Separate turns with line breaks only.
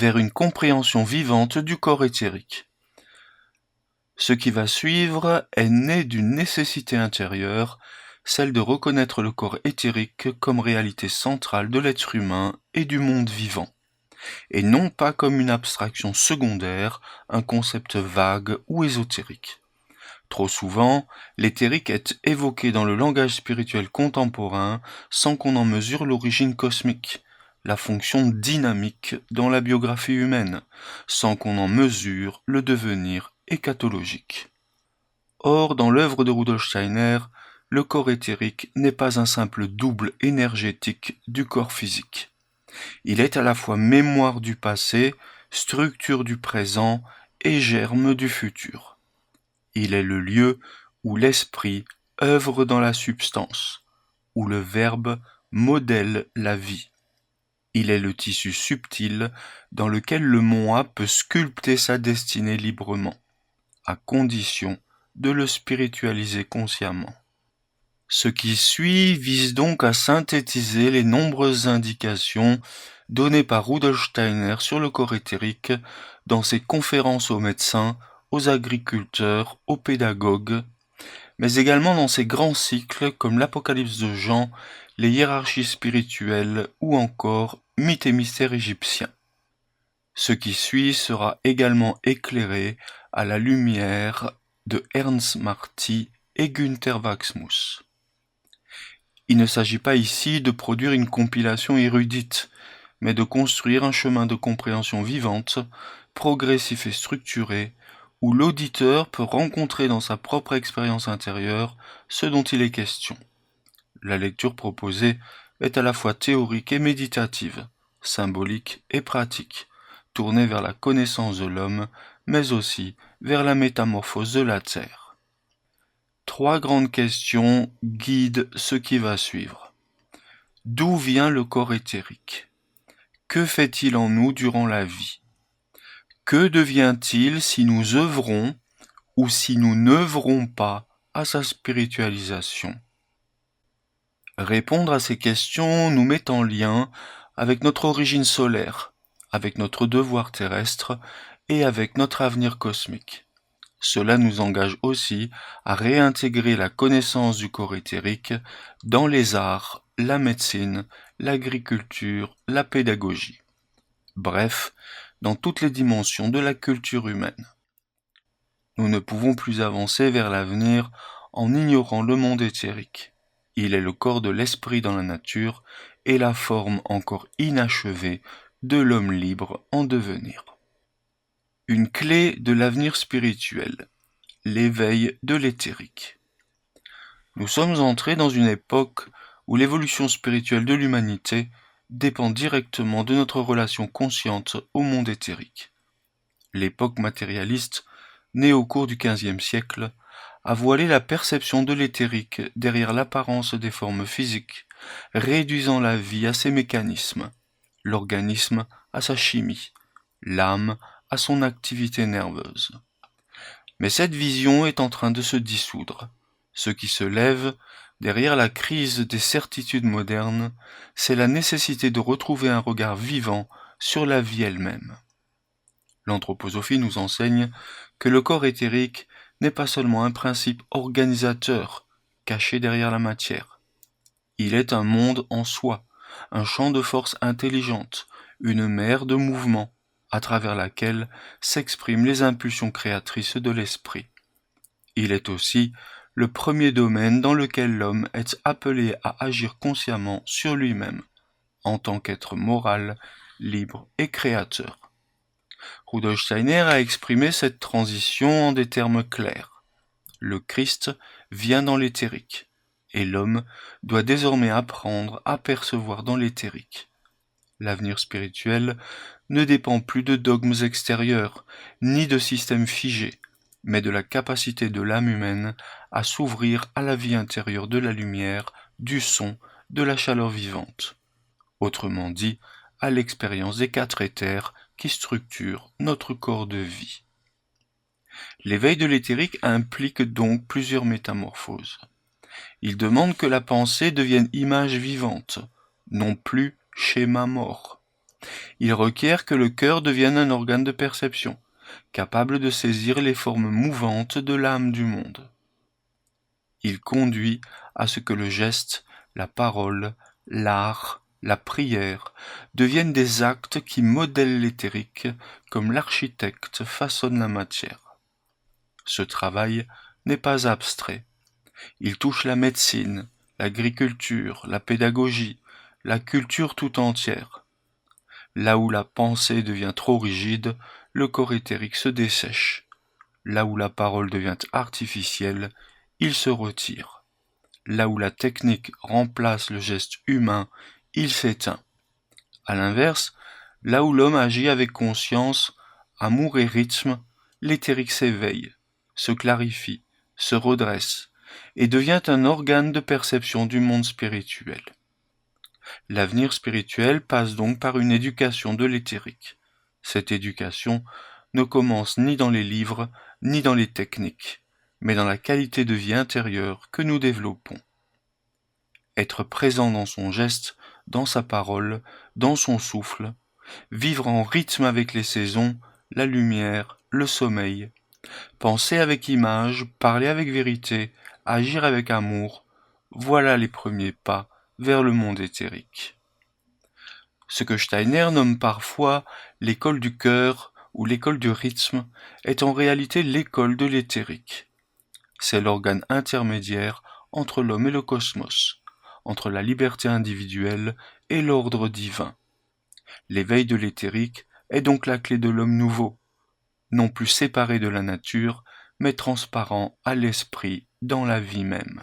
vers une compréhension vivante du corps éthérique. Ce qui va suivre est né d'une nécessité intérieure, celle de reconnaître le corps éthérique comme réalité centrale de l'être humain et du monde vivant, et non pas comme une abstraction secondaire, un concept vague ou ésotérique. Trop souvent, l'éthérique est évoqué dans le langage spirituel contemporain sans qu'on en mesure l'origine cosmique, la fonction dynamique dans la biographie humaine, sans qu'on en mesure le devenir eschatologique. Or, dans l'œuvre de Rudolf Steiner, le corps éthérique n'est pas un simple double énergétique du corps physique. Il est à la fois mémoire du passé, structure du présent et germe du futur. Il est le lieu où l'esprit œuvre dans la substance, où le verbe modèle la vie. Il est le tissu subtil dans lequel le moi peut sculpter sa destinée librement, à condition de le spiritualiser consciemment. Ce qui suit vise donc à synthétiser les nombreuses indications données par Rudolf Steiner sur le corps éthérique dans ses conférences aux médecins, aux agriculteurs, aux pédagogues, mais également dans ses grands cycles comme l'Apocalypse de Jean, les hiérarchies spirituelles ou encore Mythes et mystères égyptiens. Ce qui suit sera également éclairé à la lumière de Ernst Marty et Günther Wachsmuss. Il ne s'agit pas ici de produire une compilation érudite, mais de construire un chemin de compréhension vivante, progressif et structuré, où l'auditeur peut rencontrer dans sa propre expérience intérieure ce dont il est question. La lecture proposée est à la fois théorique et méditative, symbolique et pratique, tournée vers la connaissance de l'homme, mais aussi vers la métamorphose de la Terre. 3 grandes questions guident ce qui va suivre. D'où vient le corps éthérique? Que fait-il en nous durant la vie? Que devient-il si nous œuvrons ou si nous n'œuvrons pas à sa spiritualisation? Répondre à ces questions nous met en lien avec notre origine solaire, avec notre devoir terrestre et avec notre avenir cosmique. Cela nous engage aussi à réintégrer la connaissance du corps éthérique dans les arts, la médecine, l'agriculture, la pédagogie. Bref, dans toutes les dimensions de la culture humaine. Nous ne pouvons plus avancer vers l'avenir en ignorant le monde éthérique. Il est le corps de l'esprit dans la nature et la forme encore inachevée de l'homme libre en devenir. Une clé de l'avenir spirituel, l'éveil de l'éthérique. Nous sommes entrés dans une époque où l'évolution spirituelle de l'humanité dépend directement de notre relation consciente au monde éthérique. L'époque matérialiste, née au cours du XVe siècle, a voilé la perception de l'éthérique derrière l'apparence des formes physiques, réduisant la vie à ses mécanismes, l'organisme à sa chimie, l'âme à son activité nerveuse. Mais cette vision est en train de se dissoudre. Ce qui se lève derrière la crise des certitudes modernes, c'est la nécessité de retrouver un regard vivant sur la vie elle-même. L'anthroposophie nous enseigne que le corps éthérique n'est pas seulement un principe organisateur caché derrière la matière. Il est un monde en soi, un champ de force intelligente, une mer de mouvement, à travers laquelle s'expriment les impulsions créatrices de l'esprit. Il est aussi le premier domaine dans lequel l'homme est appelé à agir consciemment sur lui-même, en tant qu'être moral, libre et créateur. Rudolf Steiner a exprimé cette transition en des termes clairs. Le Christ vient dans l'éthérique, et l'homme doit désormais apprendre à percevoir dans l'éthérique. L'avenir spirituel ne dépend plus de dogmes extérieurs, ni de systèmes figés, mais de la capacité de l'âme humaine à s'ouvrir à la vie intérieure de la lumière, du son, de la chaleur vivante. Autrement dit, à l'expérience des 4 éthers qui structurent notre corps de vie. L'éveil de l'éthérique implique donc plusieurs métamorphoses. Il demande que la pensée devienne image vivante, non plus schéma mort. Il requiert que le cœur devienne un organe de perception, capable de saisir les formes mouvantes de l'âme du monde. Il conduit à ce que le geste, la parole, l'art, la prière deviennent des actes qui modèlent l'éthérique comme l'architecte façonne la matière. Ce travail n'est pas abstrait. Il touche la médecine, l'agriculture, la pédagogie, la culture tout entière. Là où la pensée devient trop rigide, le corps éthérique se dessèche. Là où la parole devient artificielle, il se retire. Là où la technique remplace le geste humain, il s'éteint. À l'inverse, là où l'homme agit avec conscience, amour et rythme, l'éthérique s'éveille, se clarifie, se redresse, et devient un organe de perception du monde spirituel. L'avenir spirituel passe donc par une éducation de l'éthérique. Cette éducation ne commence ni dans les livres, ni dans les techniques, mais dans la qualité de vie intérieure que nous développons. Être présent dans son geste, dans sa parole, dans son souffle, vivre en rythme avec les saisons, la lumière, le sommeil, penser avec image, parler avec vérité, agir avec amour, voilà les premiers pas vers le monde éthérique. Ce que Steiner nomme parfois l'école du cœur ou l'école du rythme est en réalité l'école de l'éthérique. C'est l'organe intermédiaire entre l'homme et le cosmos, entre la liberté individuelle et l'ordre divin. L'éveil de l'éthérique est donc la clé de l'homme nouveau, non plus séparé de la nature, mais transparent à l'esprit dans la vie même.